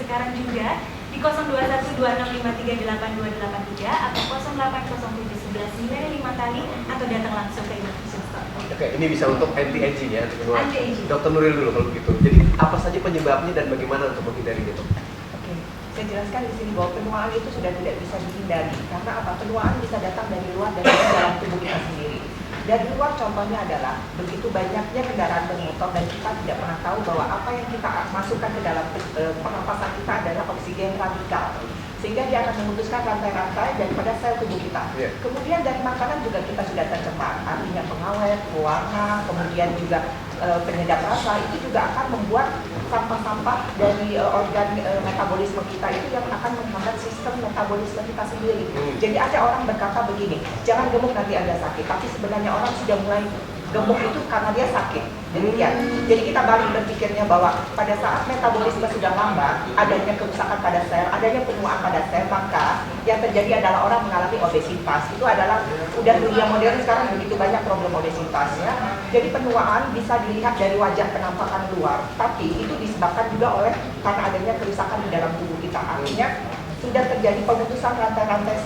sekarang juga di 021265382283 atau 08071195 kali atau datang langsung ke Innovation Store. Oke, ini bisa untuk anti-aging ya, untuk penuaan. Anti-aging. Dokter Nuril dulu kalau begitu. Jadi apa saja penyebabnya dan bagaimana untuk menghindarinya, Dok? Oke, saya jelaskan di sini bahwa penuaan itu sudah tidak bisa dihindari. Karena apa? Penuaan bisa datang dari luar dan dari dalam tubuh kita sendiri. Dari luar contohnya adalah begitu banyaknya kendaraan bermotor dan kita tidak pernah tahu bahwa apa yang kita masukkan ke dalam pernapasan kita adalah oksigen radikal. Sehingga dia akan memutuskan rantai-rantai daripada sel tubuh kita. Yeah. Kemudian dari makanan juga kita sudah tercemar, artinya pengawet, pewarna, kemudian juga penyedap rasa, itu juga akan membuat sampah-sampah dari organ metabolisme kita itu yang akan menghambat sistem metabolisme kita sendiri. Jadi ada orang berkata begini, jangan gemuk nanti Anda sakit, tapi sebenarnya orang sudah mulai gemuk itu karena dia sakit. Demikian. Jadi kita balik berpikirnya bahwa pada saat metabolisme sudah lambat, adanya kerusakan pada sel, adanya penuaan pada sel, maka yang terjadi adalah orang mengalami obesitas. Itu adalah udah dunia modern sekarang begitu banyak problem obesitas ya. Jadi penuaan bisa dilihat dari wajah penampakan luar, tapi itu disebabkan juga oleh karena adanya kerusakan di dalam tubuh kita. Artinya sudah terjadi pemutusan rantai-rantai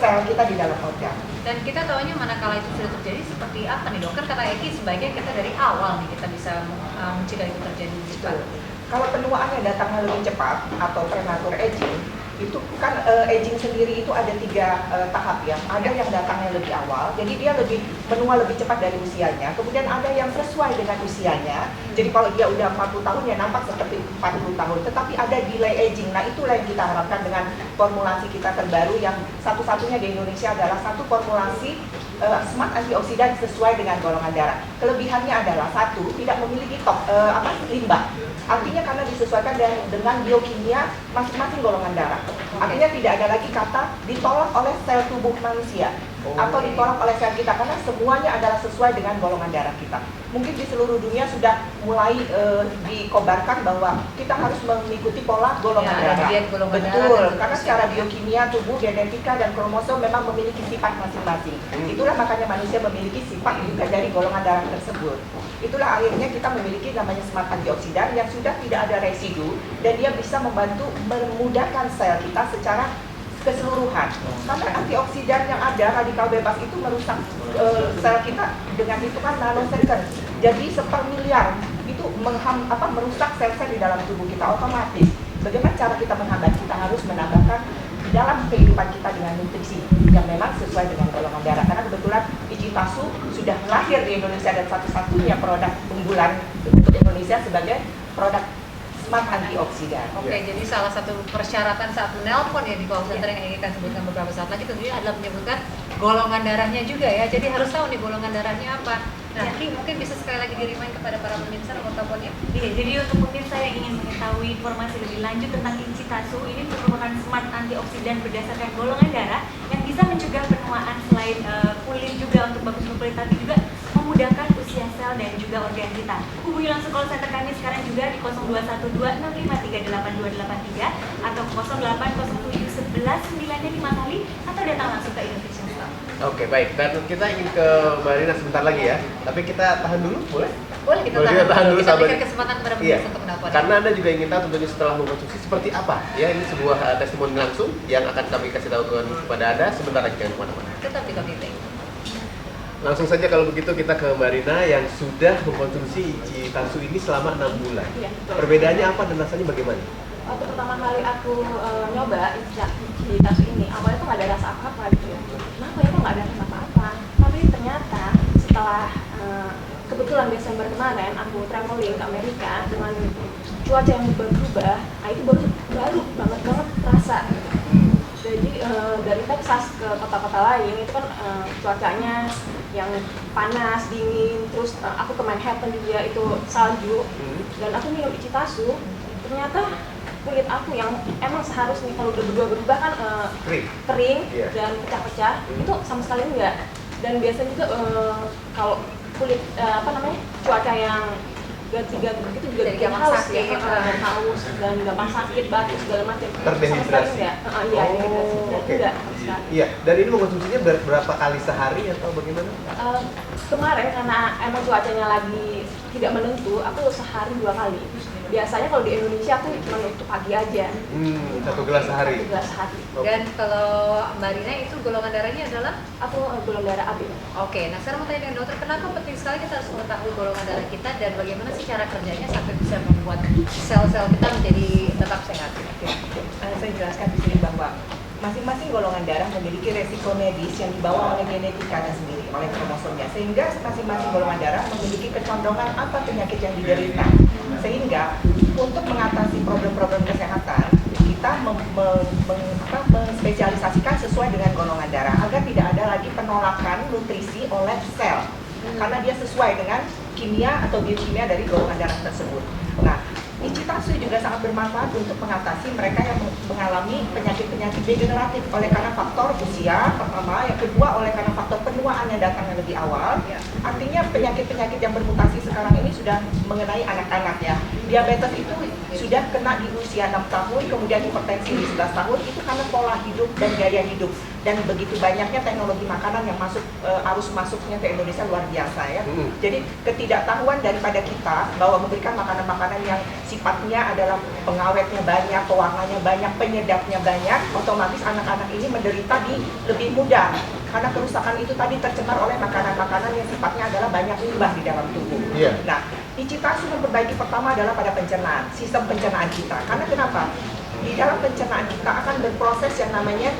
sel kita di dalam organ. Dan kita tahunya manakala itu sudah terjadi seperti apa nih dokter? Kata Eki sebaiknya kita dari awal nih kita bisa mencegah itu terjadi lebih cepat. Kalau penuaan yang datangnya lebih cepat atau premature aging, itu kan aging sendiri itu ada 3 tahap ya. Ada yang datangnya lebih awal, jadi dia lebih menua lebih cepat dari usianya. Kemudian ada yang sesuai dengan usianya. Jadi kalau dia udah 40 tahun ya nampak seperti 40 tahun. Tetapi ada delay aging. Nah itulah yang kita harapkan dengan formulasi kita terbaru yang satu-satunya di Indonesia adalah satu formulasi smart antioksidan sesuai dengan golongan darah. Kelebihannya adalah satu, tidak memiliki limbah. Artinya karena disesuaikan dengan biokimia masing-masing golongan darah. Artinya tidak ada lagi kata ditolak oleh sel tubuh manusia atau ditolak oleh sel kita karena semuanya adalah sesuai dengan golongan darah kita. Mungkin di seluruh dunia sudah mulai dikobarkan bahwa kita harus mengikuti pola golongan darah. Betul, karena secara biokimia tubuh, genetika dan kromosom memang memiliki sifat masing-masing. Itulah makanya manusia memiliki sifat juga dari golongan darah tersebut. Itulah akhirnya kita memiliki namanya smart antioksidan yang sudah tidak ada residu dan dia bisa membantu memudahkan sel kita secara keseluruhan. Karena antioksidan yang ada radikal bebas itu merusak sel kita dengan hitungan nanosecond. Jadi sepermiliar itu merusak sel-sel di dalam tubuh kita otomatis. Bagaimana cara kita menghambat? Kita harus menambahkan di dalam kehidupan kita dengan nutrisi yang memang sesuai dengan golongan darah. Karena kebetulan Ichitasu sudah lahir di Indonesia dan satu-satunya produk unggulan untuk Indonesia sebagai produk smart antioksidan. Oke, jadi salah satu persyaratan saat menelpon ya di call center yang ingin kita sebutkan beberapa saat lagi tentunya adalah menyebutkan golongan darahnya juga ya. Jadi harus tahu nih golongan darahnya apa. Nah, ini mungkin bisa sekali lagi di-remind kepada para pemirsa nomor teleponnya. Iya, jadi untuk pemirsa yang ingin mengetahui informasi lebih lanjut tentang Ichitasu, ini merupakan smart antioksidan berdasarkan golongan darah yang bisa mencegah penuaan selain kulit juga untuk bagus kulit, tapi juga memudahkan usia sel dan juga organ kita. Hubungi langsung call center kami sekarang juga di 021265382283 atau 08071195 kali atau datang langsung ke Innovation Store. Oke, baik. Dan kita ingin ke Mbak Rina sebentar lagi ya. Tapi kita tahan dulu, boleh? Boleh kita tahan dulu. Kita berikan kesempatan kepada pemirsa untuk menelpon. Karena Anda juga ingin tahu tentunya setelah mengkonsumsi seperti apa. Ya, ini sebuah testimoni langsung yang akan kami kasih tahu kepada Anda sebentar lagi, jangan kemana-mana. Tetap di Kopiting. Langsung saja kalau begitu kita ke Mbak Rina yang sudah mengkonsumsi Ichitasu ini selama 6 bulan. Iya, betul. Perbedaannya apa dan rasanya bagaimana? Waktu pertama kali aku nyoba Ichitasu ini, awalnya tuh nggak ada rasa apa-apa gitu ya. Kenapa ya kok nggak ada rasa apa-apa? Tapi ternyata setelah kebetulan Desember kemarin aku traveling ke Amerika dengan cuaca yang berubah, nah itu baru banget terasa. Jadi dari Texas ke kota-kota lain itu kan cuacanya yang panas, dingin, terus aku ke Manhattan juga itu salju, dan aku minum Ichitasu, ternyata kulit aku yang emang seharusnya kalau udah berubah kan kering dan pecah-pecah, itu sama sekali enggak. Dan biasanya juga kalau kulit cuaca yang ganti-ganti itu juga bikin haus ya, haus dan gampang sakit, batuk segala macam. Terdehidrasi. Iya, enggak. Iya, dan ini mengkonsumsinya berapa kali sehari atau bagaimana? Kemarin karena emang cuacanya lagi tidak menentu, aku sehari 2 kali. biasanya kalau di Indonesia tuh cuma untuk pagi aja. 1 gelas sehari. 1 gelas sehari. Dan kalau Mbak Rina itu golongan darahnya adalah? Aku golongan darah AB. Oke, nah sekarang mau tanya dengan dokter, kenapa penting sekali kita harus mengetahui golongan darah kita dan bagaimana sih cara kerjanya sampai bisa membuat sel-sel kita menjadi tetap sehat? Saya jelaskan di sini bahwa masing-masing golongan darah memiliki resiko medis yang dibawa oleh genetikanya sendiri, oleh kromosomnya. Sehingga masing-masing golongan darah memiliki kecondongan apa penyakit yang diderita. Sehingga untuk mengatasi problem-problem kesehatan, kita menspesialisasikan sesuai dengan golongan darah agar tidak ada lagi penolakan nutrisi oleh sel. Karena dia sesuai dengan kimia atau biokimia dari golongan darah tersebut. Nah, Ichitasu juga sangat bermanfaat untuk mengatasi mereka yang mengalami penyakit-penyakit degeneratif oleh karena faktor usia pertama, yang kedua oleh karena faktor penuaan yang datangnya lebih awal. Artinya penyakit-penyakit yang bermutasi sekarang ini sudah mengenai anak-anak ya. Diabetes itu sudah kena di usia 6 tahun, kemudian hipertensi di 11 tahun, itu karena pola hidup dan gaya hidup. Dan begitu banyaknya teknologi makanan yang masuk, arus masuknya ke Indonesia luar biasa ya. Jadi ketidaktahuan daripada kita bahwa memberikan makanan-makanan yang sifatnya adalah pengawetnya banyak, pewarnanya banyak, penyedapnya banyak, otomatis anak-anak ini menderita di lebih mudah. Karena kerusakan itu tadi tercemar oleh makanan-makanan yang sifatnya adalah banyak limbah di dalam tubuh. Nah, Ichitasu memperbaiki pertama adalah pada pencernaan, sistem pencernaan kita. Karena kenapa? Di dalam pencernaan kita akan berproses yang namanya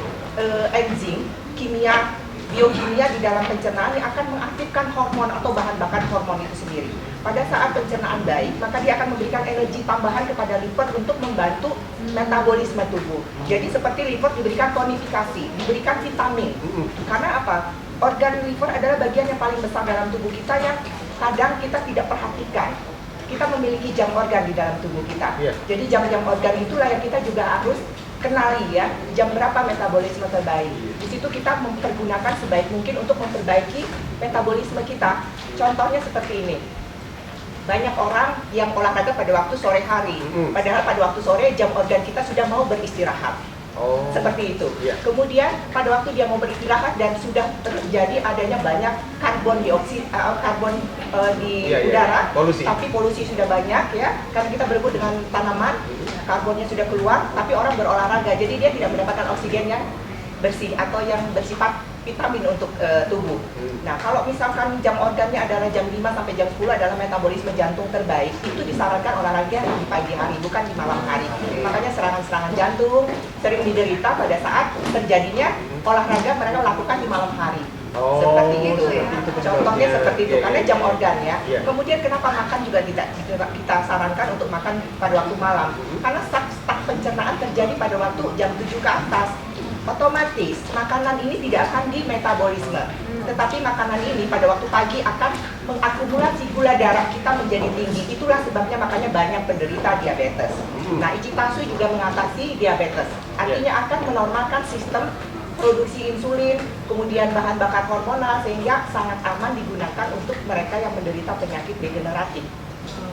enzim, kimia, biokimia di dalam pencernaan yang akan mengaktifkan hormon atau bahan bakar hormon itu sendiri. Pada saat pencernaan baik, maka dia akan memberikan energi tambahan kepada liver untuk membantu metabolisme tubuh. Jadi seperti liver diberikan tonifikasi, diberikan vitamin. Karena apa? Organ liver adalah bagian yang paling besar dalam tubuh kita yang kadang kita tidak perhatikan. Kita memiliki jam organ di dalam tubuh kita. Jadi jam-jam organ itulah yang kita juga harus kenali ya, jam berapa metabolisme terbaik. Di situ kita mempergunakan sebaik mungkin untuk memperbaiki metabolisme kita. Contohnya seperti ini. Banyak orang yang olahraga pada waktu sore hari, padahal pada waktu sore jam organ kita sudah mau beristirahat. Seperti itu. Kemudian pada waktu dia mau beristirahat dan sudah terjadi adanya banyak karbon dioksida, di udara, tapi polusi sudah banyak ya, karena kita berebut dengan tanaman, karbonnya sudah keluar, tapi orang berolahraga, jadi dia tidak mendapatkan oksigen yang bersih atau yang bersifat vitamin untuk tubuh. Nah, kalau misalkan jam organnya adalah jam 5 sampai jam 10 adalah metabolisme jantung terbaik, itu disarankan olahraga di pagi hari, bukan di malam hari. Makanya serangan-serangan jantung sering diderita pada saat terjadinya olahraga mereka lakukan di malam hari. Seperti itu. Contohnya seperti itu, karena jam organ ya. Kemudian kenapa makan juga kita sarankan untuk makan pada waktu malam? Karena start pencernaan terjadi pada waktu jam 7 ke atas. Otomatis makanan ini tidak akan di metabolisme, tetapi makanan ini pada waktu pagi akan mengakumulasi gula darah kita menjadi tinggi. Itulah sebabnya makanya banyak penderita diabetes. Nah, Ichitasu juga mengatasi diabetes, artinya akan menormalkan sistem produksi insulin, kemudian bahan bakar hormonal, sehingga sangat aman digunakan untuk mereka yang menderita penyakit degeneratif.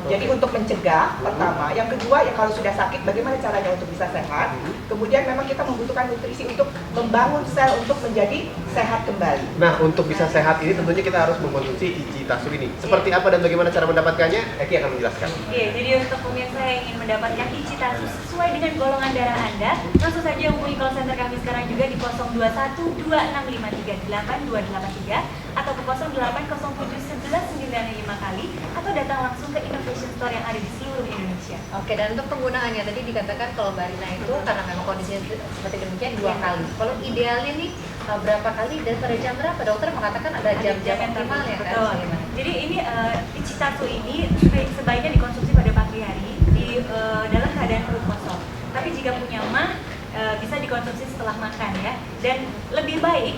Jadi untuk mencegah, pertama. Yang kedua, ya kalau sudah sakit, bagaimana caranya untuk bisa sehat. Kemudian memang kita membutuhkan nutrisi untuk membangun sel untuk menjadi sehat kembali. Nah, untuk bisa sehat ini tentunya kita harus mengkonsumsi Ichitasu ini. Seperti apa dan bagaimana cara mendapatkannya? Eki akan menjelaskan. Jadi untuk pemirsa yang ingin mendapatkan Ichitasu sesuai dengan golongan darah Anda, langsung saja hubungi call center kami sekarang juga di 02126538283 atau ke 08071195 kali, atau datang langsung ke Innovation Store yang ada di seluruh Indonesia. Oke, dan untuk penggunaannya tadi dikatakan kalau Mbak Rina itu karena memang kondisinya seperti demikian 2 kali. Kalau idealnya nih berapa kali dan pada jam berapa? Dokter mengatakan ada jam-jam optimal ya kan? Betul. Jadi ini Ichitasu ini sebaiknya dikonsumsi pada pagi hari di dalam keadaan perut kosong. Tapi jika punya mah bisa dikonsumsi setelah makan ya. Dan lebih baik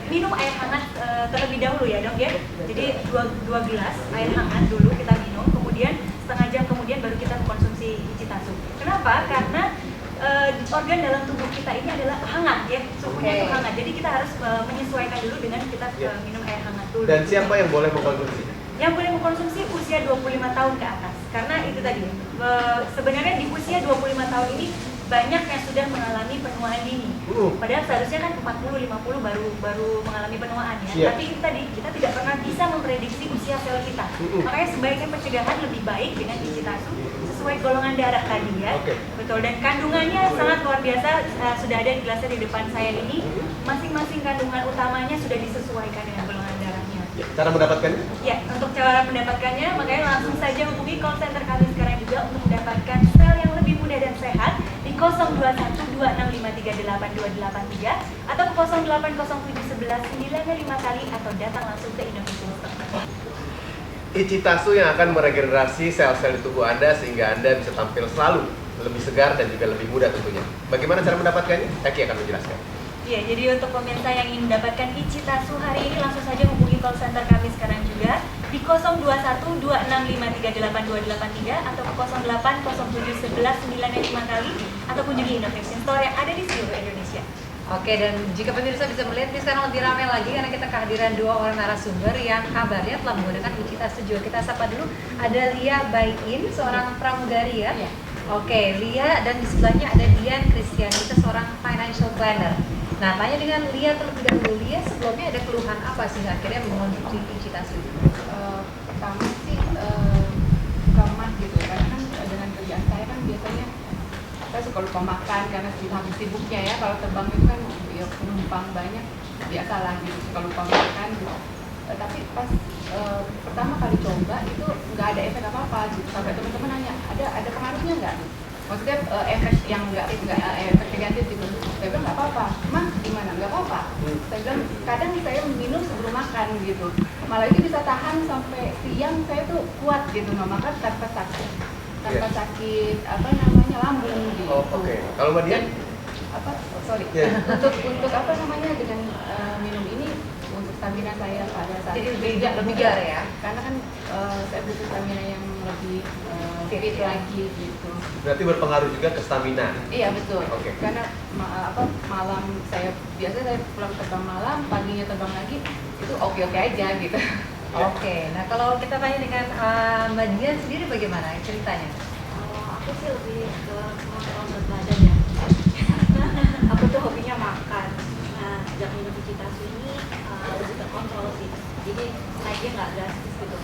minum air hangat terlebih dahulu ya dok ya. Jadi 2 gelas air hangat dulu kita minum, kemudian setengah jam kemudian baru kita konsumsi Ichitasu. Kenapa? Karena organ dalam tubuh kita ini adalah hangat ya, suhunya itu hangat. Jadi kita harus menyesuaikan dulu dengan kita minum air hangat dulu. Dan siapa yang boleh mengkonsumsi? Yang boleh mengkonsumsi usia 25 tahun ke atas. Karena itu tadi, sebenarnya di usia 25 tahun ini banyak yang sudah mengalami penuaan dini. Padahal seharusnya kan 40-50 baru mengalami penuaan ya. Tapi itu tadi, kita tidak pernah bisa memprediksi usia sel kita. Makanya sebaiknya pencegahan lebih baik dengan Ichitasu sesuai golongan darah tadi ya. Oke. Betul, dan kandungannya sangat luar biasa. Sudah ada di gelasnya di depan saya ini. Masing-masing kandungan utamanya sudah disesuaikan dengan golongan darahnya. Ya, cara mendapatkannya? Ya, untuk cara mendapatkannya, makanya langsung saja hubungi call center kami sekarang juga untuk mendapatkan sel yang lebih mudah dan sehat di 02126538283 atau ke 080711995 kali atau datang langsung ke Indovision Store. Ichitasu yang akan meregenerasi sel-sel di tubuh Anda sehingga Anda bisa tampil selalu lebih segar dan juga lebih muda tentunya. Bagaimana cara mendapatkannya? Eki akan menjelaskan. Ya, jadi untuk pemirsa yang ingin mendapatkan Ichitasu hari ini langsung saja hubungi call center kami sekarang juga di 02126538283 atau ke 080701195 kali atau kunjungi Innovation Store yang ada di seluruh Indonesia. Oke, dan jika pemirsa bisa melihat ini sekarang lebih ramai lagi karena kita kehadiran dua orang narasumber yang kabarnya telah menggunakan Ichitasu juga. Kita sapa dulu, ada Lia Bayin, seorang pramugari ya. Oke, Lia, dan di sebelahnya ada Dian Kristianita, seorang financial planner. Nah, tanya dengan Lia terlebih dahulu. Lia, sebelumnya ada keluhan apa sih akhirnya mengonsumsi Ichitasu? Pertama sih lemah gitu, karena kan dengan kerjaan saya kan biasanya saya suka lupa makan karena saking sibuknya ya. Kalau terbang itu kan ya penumpang banyak, biasalah gitu, suka lupa makan gitu. Tapi pas pertama kali coba itu nggak ada efek apa-apa gitu. Sampai teman-teman nanya, ada pengaruhnya nggak? Maksudnya efek yang nggak efek negatif gitu. Saya bilang nggak apa-apa. Mah gimana? Nggak apa-apa. Saya bilang kadang saya minum sebelum makan gitu. Malah itu bisa tahan sampai siang, saya tuh kuat gitu makan tanpa sakit. Tanpa sakit apa namanya lambung gitu. Oh, oke. Kalau Mbak Dian? Apa? Sorry. Yeah. Untuk apa namanya dengan minum ini untuk stamina saya pada saat Jadi kerja lebih bugar ya? Karena kan saya butuh stamina yang lebih fit lagi gitu. Berarti berpengaruh juga ke stamina. Iya betul. Oke. Karena malam saya biasanya saya pulang terbang malam, paginya terbang lagi itu oke aja gitu. Oke, nah kalau kita tanya dengan Mbak Dian sendiri bagaimana ceritanya? Aku sih lebih ke mengontrol berat badan ya. Aku tuh hobinya makan. Nah, sejak minum Ichitasu ini lebih terkontrol sih. Jadi naiknya nggak drastis gitu.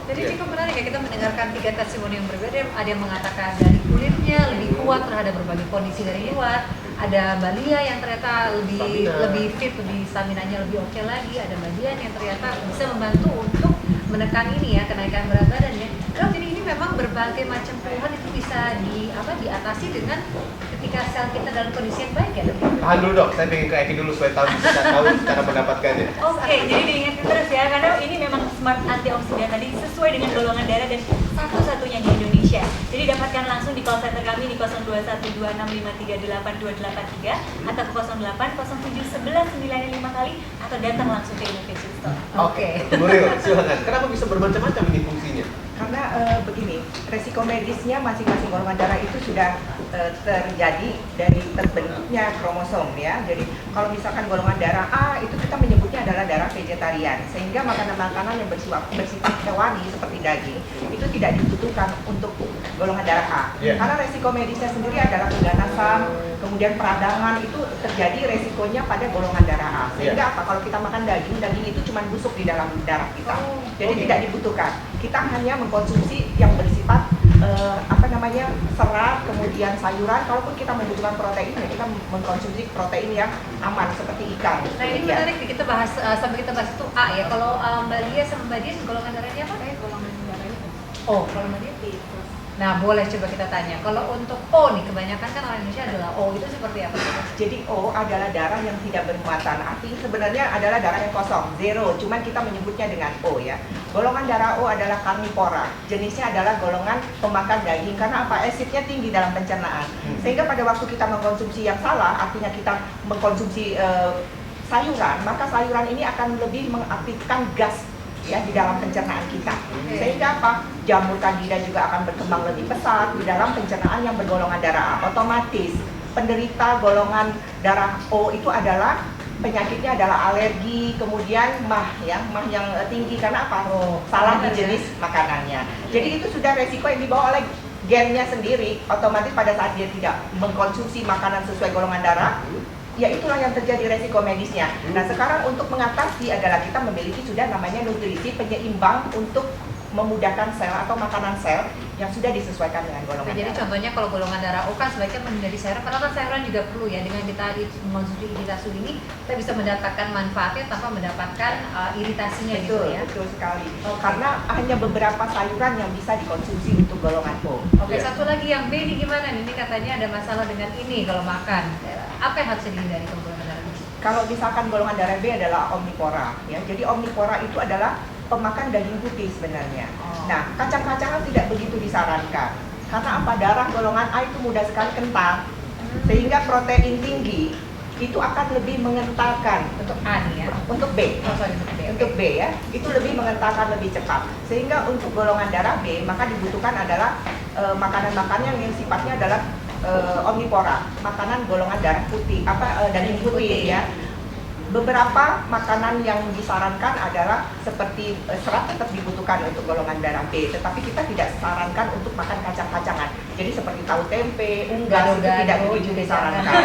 Jadi cukup menarik ya kita mendengarkan tiga testimoni yang berbeda. Ada yang mengatakan dari kulitnya lebih kuat terhadap berbagai kondisi dari luar. Ada Mbak Lia yang ternyata lebih fit, lebih staminanya lebih oke lagi. Ada Mbak Dian yang ternyata bisa membantu untuk menekan ini ya, kenaikan berat badan ya. Dok, jadi ini memang berbagai macam keluhan itu bisa diatasi dengan ketika sel kita dalam kondisi yang baik ya, Dok? Tahan dulu dok, saya pengen ke Eki dulu supaya bisa tahu cara mendapatkannya. Oke, jadi diingatkan terus ya, karena ini memang smart antioksidan tadi sesuai dengan golongan darah dan satu-satunya di Indonesia. Jadi dapatkan langsung di call center kami di 02126538283 atau ke 080701195 kali atau datang langsung ke Innovation Store. Oke. Nuril, silakan. Kenapa bisa bermacam-macam ini fungsinya? Karena begini, resiko medisnya masing-masing golongan darah itu sudah terjadi dari terbentuknya kromosom ya. Jadi kalau misalkan golongan darah A itu kita menyebutnya adalah darah vegetarian, sehingga makanan-makanan yang bersifat hewani seperti daging itu tidak dibutuhkan untuk golongan darah A. Yeah. Karena resiko medisnya sendiri adalah keganasan, kemudian peradangan itu terjadi resikonya pada golongan darah A. Sehingga apa? Kalau kita makan daging itu cuma busuk di dalam darah kita. Jadi tidak dibutuhkan. Kita hanya mengkonsumsi yang bersifat serat, kemudian sayuran. Kalaupun kita membutuhkan protein, ya kita mengkonsumsi protein yang aman seperti ikan. Nah ini menarik nih, kita bahas sampai kita bahas itu A ya. Kalau Mbak Lia sama Mbak Dian golongan darahnya apa? Saya golongan darahnya Oh, kalau Mbak Dian? Nah boleh coba kita tanya. Kalau untuk O nih, kebanyakan kan orang Indonesia adalah O, itu seperti apa? Jadi O adalah darah yang tidak bermuatan. Artinya sebenarnya adalah darah yang kosong, zero. Cuman kita menyebutnya dengan O ya. Golongan darah O adalah karnivora. Jenisnya adalah golongan pemakan daging. Karena apa? Asidnya tinggi dalam pencernaan. Sehingga pada waktu kita mengkonsumsi yang salah, artinya kita mengkonsumsi sayuran, maka sayuran ini akan lebih mengaktifkan gas ya di dalam pencernaan kita. Sehingga apa? Jamur kandida juga akan berkembang lebih pesat di dalam pencernaan yang bergolongan darah A. Otomatis penderita golongan darah O itu adalah penyakitnya adalah alergi, kemudian mah yang tinggi karena apa? Salah di jenis makanannya. Jadi itu sudah resiko yang dibawa oleh gennya sendiri. Otomatis pada saat dia tidak mengkonsumsi makanan sesuai golongan darah, ya itulah yang terjadi resiko medisnya. Nah sekarang untuk mengatasi adalah kita memiliki sudah namanya nutrisi penyeimbang untuk memudahkan sel atau makanan sel yang sudah disesuaikan dengan golongan Jadi darah. contohnya kalau golongan darah O kan sebaiknya menghindari sayuran, padahal kan sayuran juga perlu ya. Dengan kita mengonsumsi iritasu ini, kita bisa mendapatkan manfaatnya tanpa mendapatkan iritasinya gitu Betul, ya. betul sekali. Oke. Karena hanya beberapa sayuran yang bisa dikonsumsi untuk golongan O. Oke, Iya. satu lagi yang B ini gimana nih? Ini katanya ada masalah dengan ini kalau makan. Apa yang harus dihindari ke golongan darah ini? Kalau misalkan golongan darah B adalah omnivora, ya. Jadi omnivora itu adalah pemakan daging putih sebenarnya. Oh. Nah, kacang-kacangan tidak begitu disarankan. Karena apa? Darah golongan A itu mudah sekali kental, sehingga protein tinggi itu akan lebih mengentalkan. Untuk A nih ya. Untuk B, Oh, sorry, untuk B. untuk B ya, itu lebih mengentalkan lebih cepat. Sehingga untuk golongan darah B, maka dibutuhkan adalah makanan-makanan yang sifatnya adalah omnivora, makanan golongan darah putih, daging putih ya. Beberapa makanan yang disarankan adalah seperti serat tetap dibutuhkan untuk golongan darah B, tetapi kita tidak sarankan untuk makan kacang-kacangan. Jadi seperti tahu tempe, unggas itu tidak begitu disarankan.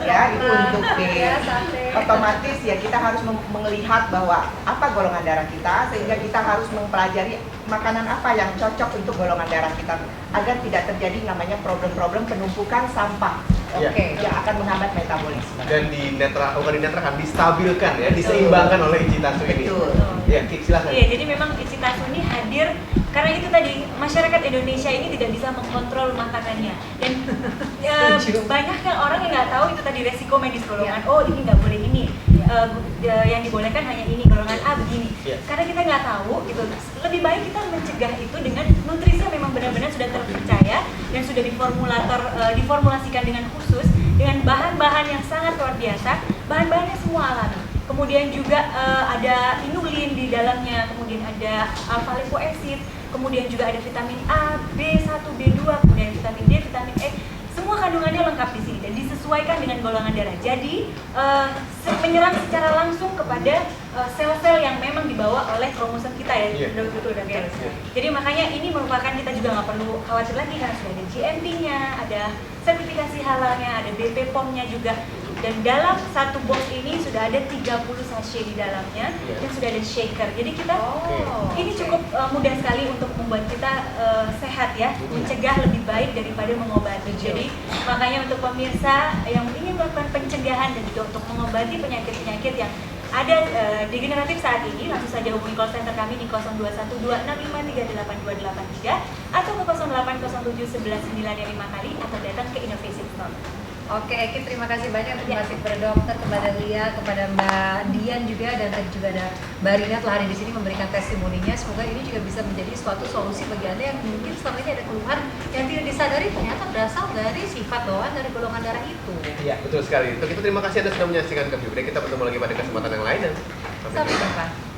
Ya, itu untuk B. Ya, sate. Otomatis ya kita harus melihat bahwa apa golongan darah kita, sehingga kita harus mempelajari makanan apa yang cocok untuk golongan darah kita agar tidak terjadi namanya problem-problem penumpukan sampah. Iya. Oke. Yang akan menghambat metabolisme. Dan dinetralkan, distabilkan ya, diseimbangkan oleh Ichitasu ini. Betul. Ya, Kik, silahkan. Iya, jadi memang Ichitasu ini hadir karena itu tadi masyarakat Indonesia ini tidak bisa mengkontrol makanannya dan Setuju. banyak yang orang yang nggak tahu itu tadi resiko medis golongan Ya. oh ini nggak boleh ini yang dibolehkan hanya ini golongan A begini Ya. karena kita nggak tahu gitu lebih baik kita mencegah itu dengan nutrisi yang memang benar-benar sudah terpercaya dan sudah diformulasikan dengan khusus dengan bahan-bahan yang sangat luar biasa, bahan-bahannya semua alami. Kemudian juga ada inulin di dalamnya, kemudian ada alpha lipoacid, kemudian juga ada vitamin A, B1, B2, kemudian vitamin D, vitamin E. Semua kandungannya lengkap di sini dan disesuaikan dengan golongan darah. Jadi menyerang secara langsung kepada sel-sel yang memang dibawa oleh kromosom kita ya, Iya. betul ya. Iya. Jadi makanya ini merupakan kita juga nggak perlu khawatir lagi karena sudah ada GMP-nya, ada sertifikasi halalnya, ada BP POM-nya juga. Dan dalam satu box ini sudah ada 30 sachet di dalamnya Iya. dan sudah ada shaker. Jadi kita ini oke. cukup mudah sekali untuk membuat kita sehat ya, mencegah lebih baik daripada mengobati. Jadi makanya untuk pemirsa yang ingin melakukan pencegahan dan juga untuk mengobati penyakit-penyakit yang ada degeneratif saat ini, langsung saja hubungi call center kami di 021265382283 atau ke 08071195 kali atau datang ke Innovation Store. Oke, Eki, terima kasih banyak untuk Mbak Sikper Dokter, kepada Lia, kepada Mbak Dian juga, dan tadi juga ada Mbak Rina telah hari di sini memberikan testimoninya. Semoga ini juga bisa menjadi suatu solusi bagi Anda yang mungkin selama ini ada keluhan yang tidak disadari ternyata berasal dari sifat bawaan dari golongan darah itu. Iya, betul sekali. Untuk itu terima kasih Anda sudah menyaksikan Review Break. Kita bertemu lagi pada kesempatan yang lain dan Sampai jumpa.